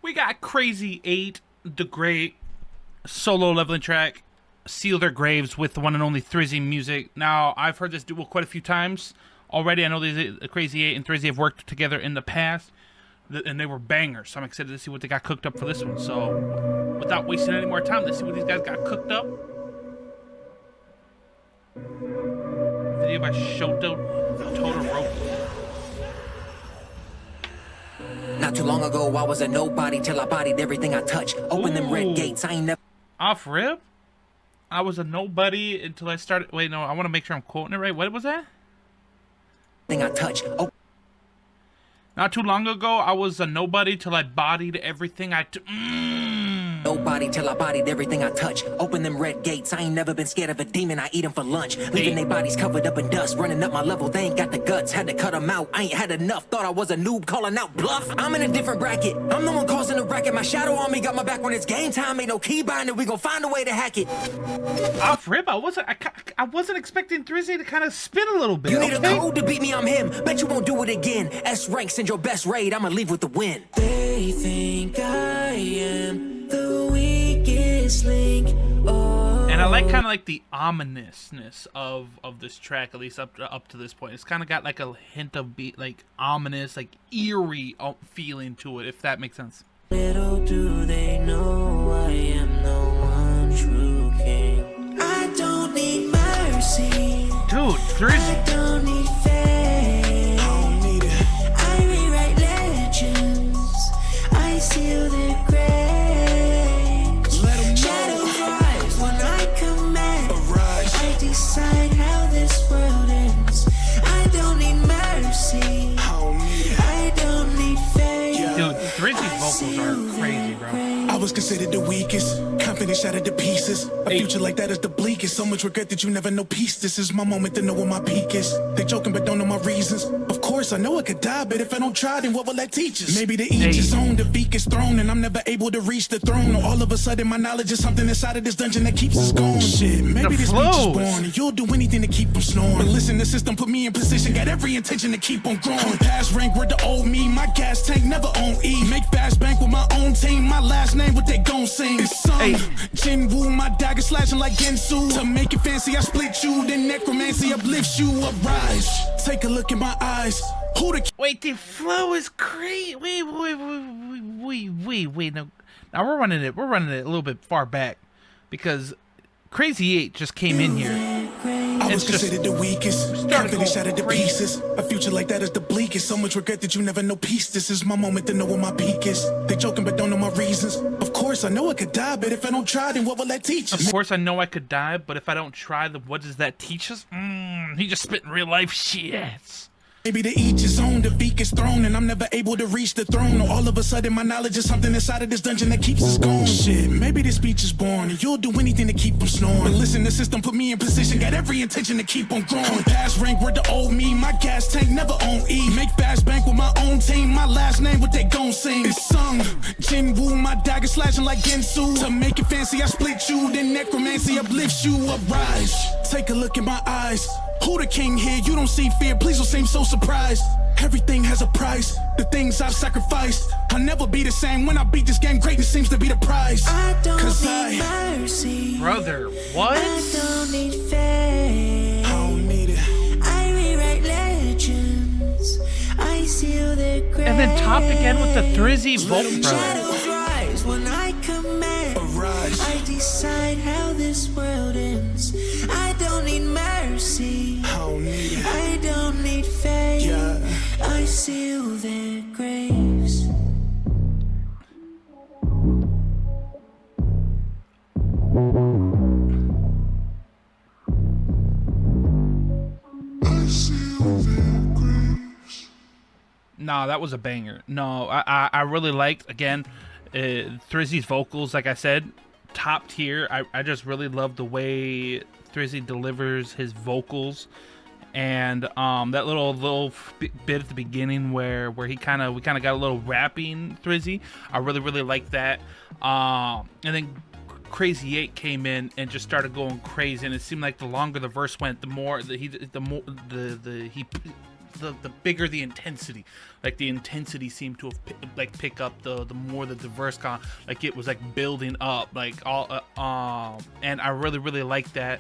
We got Crazy8 the Great solo leveling track, Seal Their Graves with the one and only Thrizzy music. Now, I've heard this duo quite a few times already. I know Crazy8 and Thrizzy have worked together in the past, and they were bangers. So I'm excited to see what they got cooked up for this one. So, without wasting any more time, let's see what these guys got cooked up. Video by Shoto Todoroki. Not too long ago, I was a nobody till I bodied everything I touch. Open them red gates, I ain't never. Off rip? I was a nobody until I started. Wait, no, I want to make sure I'm quoting it right. What was that? Thing I touch. Not too long ago, I was a nobody till I bodied everything I. Nobody till I bodied everything I touch. Open them red gates. I ain't never been scared of a demon. I eat them for lunch. Leaving their bodies covered up in dust. Running up my level. They ain't got the guts. Had to cut them out. I ain't had enough. Thought I was a noob calling out bluff. I'm in a different bracket. I'm the one causing the racket. My shadow on me got my back when it's game time. Ain't no key binder. We gon' find a way to hack it. Off rip, I wasn't expecting Thrizzy to kind of spin a little bit. You need a code to beat me. I'm him. Bet you won't do it again. S rank, send your best raid. I'ma leave with the win. They think I am the weakest link. Oh. And I like kind of like the ominousness of this track, at least up to this point. It's kind of got like a hint of like ominous, like eerie feeling to it, if that makes sense. Little do they know I am the one true king. I don't need mercy. Dude, Thrizzy. I don't need fame. I don't need it. I rewrite legends. I seal their graves. Let them know. Shadows rise when I command. Arise. I decide how this world ends. I don't need mercy. I don't need it. I don't need fame. Dude, Thrizzy's vocals are crazy, bro. I was considered the weakest, confidence shattered to pieces. A future like that is the bleakest. So much regret that you never know peace. This is my moment to know what my peak is. They joking but don't know my reasons. Of course, I know I could die, but if I don't try, then what will that teach us? Maybe to each his own, defeat is thrown, and I'm never able to reach the throne. Or all of a sudden, my knowledge is something inside of this dungeon that keeps us going. Shit, maybe this beach is born, and you'll do anything to keep them snoring. But listen, the system put me in position, got every intention to keep on growing. Past rank with the old me, my gas tank never on E. Make fast bank with my own team, my last name what they gon' sing. It's some JINWOO, my dagger slashing like Gensu. To make it fancy, I split you, then necromancy uplifts you, uprise. Take a look in my eyes. Who the Wait, the flow is crazy. Wait. Now we're running it a little bit far back because Crazy8 just came in here. I was considered the weakest, confidence shattered to pieces. A future like that is the bleakest. So much regret that you never know peace. This is my moment to know what my peak is. They joking but don't know my reasons. Of course, I know I could die, but if I don't try, then what will that teach us? Of course, I know I could die, but if I don't try, then what does that teach us? He just spit real life shit. Maybe to each his own, defeat is thrown, and I'm never able to reach the throne. Or all of a sudden, my knowledge is something inside of this dungeon that keeps us going. Shit, maybe this speech is born, and you'll do anything to keep them snoring. But listen, the system put me in position, got every intention to keep on growing. Past rank with the old me, my gas tank never on E. Make fast bank with my own team, my last name what they gon' sing. It's sung, JINWOO, my dagger slashing like Gensu. To make it fancy, I split you, then necromancy uplifts you, uprise. Take a look in my eyes. Who the king here? You don't see fear, please don't seem so surprised. Everything has a price, the things I've sacrificed. I'll never be the same when I beat this game, greatness seems to be the prize. I don't need mercy. Brother, what? I don't need fame. I don't need it. I rewrite legends. I seal their graves. And then topped again with the Thrizzy vocal, brother. Shadows rise when I command. Arise. I decide how this world ends. I don't need mercy. I don't need it. I don't need fame. Yeah. I seal their graves. I seal their graves. No, that was a banger. No, I really liked, again, Thrizzy's vocals, like I said, top tier. I just really love the way Thrizzy delivers his vocals. And that little bit at the beginning where we kind of got a little rapping Thrizzy, I really like that. And then Crazy8 came in and just started going crazy, and it seemed like the longer the verse went, the more he the bigger the intensity. Like the intensity seemed to have pick up the more the diverse like it was like building up like all and I really like that.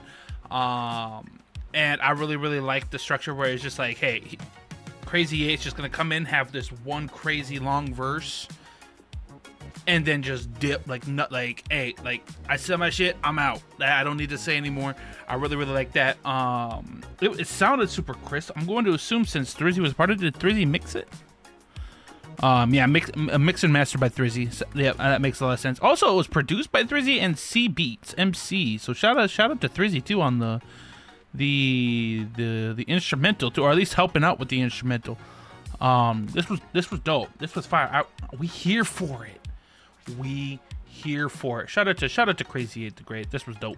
And I really like the structure where it's just like, hey, Crazy8's just gonna come in, have this one crazy long verse, and then just dip hey, like I said my shit, I'm out. I don't need to say anymore. I really like that. It sounded super crisp. I'm going to assume since Thrizzy was part of it, did Thrizzy mix it? Yeah, mix and master by Thrizzy. So, yeah, that makes a lot of sense. Also, it was produced by Thrizzy and C Beats MC. So shout out to Thrizzy too on the instrumental too, or at least helping out with the instrumental. This was dope. This was fire. We here for it. We here for it. Shout out to Crazy8theGreat. This was dope.